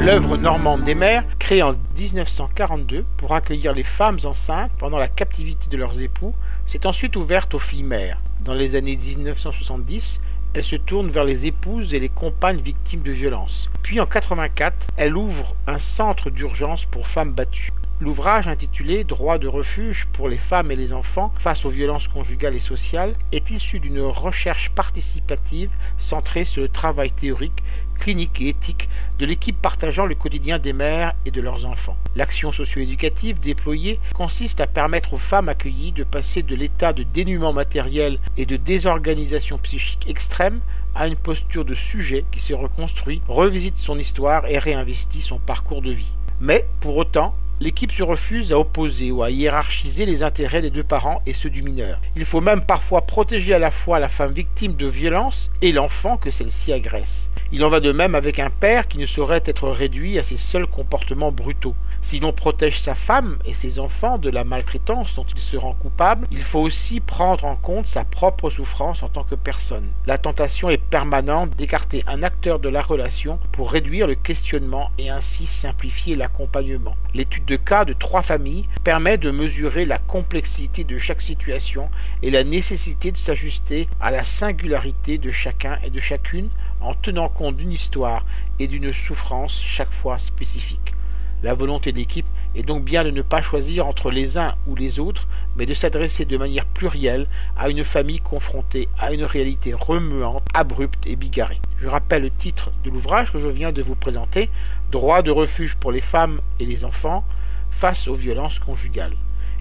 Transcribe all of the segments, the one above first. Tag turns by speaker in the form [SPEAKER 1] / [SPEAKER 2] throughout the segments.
[SPEAKER 1] L'œuvre normande des mères, créée en 1942 pour accueillir les femmes enceintes pendant la captivité de leurs époux, s'est ensuite ouverte aux filles mères. Dans les années 1970, elle se tourne vers les épouses et les compagnes victimes de violences. Puis en 1984, elle ouvre un centre d'urgence pour femmes battues. L'ouvrage intitulé « Droit de refuge pour les femmes et les enfants face aux violences conjugales et sociales » est issu d'une recherche participative centrée sur le travail théorique, clinique et éthique de l'équipe partageant le quotidien des mères et de leurs enfants. L'action socio-éducative déployée consiste à permettre aux femmes accueillies de passer de l'état de dénuement matériel et de désorganisation psychique extrême à une posture de sujet qui se reconstruit, revisite son histoire et réinvestit son parcours de vie. Mais, pour autant, l'équipe se refuse à opposer ou à hiérarchiser les intérêts des deux parents et ceux du mineur. Il faut même parfois protéger à la fois la femme victime de violence et l'enfant que celle-ci agresse. Il en va de même avec un père qui ne saurait être réduit à ses seuls comportements brutaux. Si l'on protège sa femme et ses enfants de la maltraitance dont il se rend coupable, il faut aussi prendre en compte sa propre souffrance en tant que personne. La tentation est permanente d'écarter un acteur de la relation pour réduire le questionnement et ainsi simplifier l'accompagnement. L'étude de cas de 3 familles permet de mesurer la complexité de chaque situation et la nécessité de s'ajuster à la singularité de chacun et de chacune en tenant compte d'une histoire et d'une souffrance chaque fois spécifique. La volonté de l'équipe est donc bien de ne pas choisir entre les uns ou les autres, mais de s'adresser de manière plurielle à une famille confrontée à une réalité remuante, abrupte et bigarrée. Je rappelle le titre de l'ouvrage que je viens de vous présenter, « Droit de refuge pour les femmes et les enfants face aux violences conjugales ».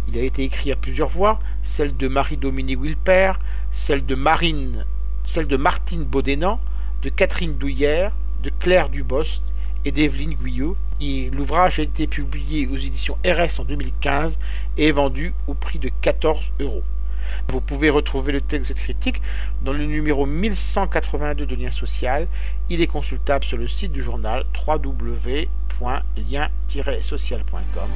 [SPEAKER 1] Il a été écrit à plusieurs voix, celle de Marie-Dominique Wilper, celle de Martine Baudénan, de Catherine Douillère, de Claire Dubost et d'Evelyne Guyot. L'ouvrage a été publié aux éditions RS en 2015 et est vendu au prix de 14 €. Vous pouvez retrouver le texte de cette critique dans le numéro 1182 de Lien Social. Il est consultable sur le site du journal www.lien-social.com.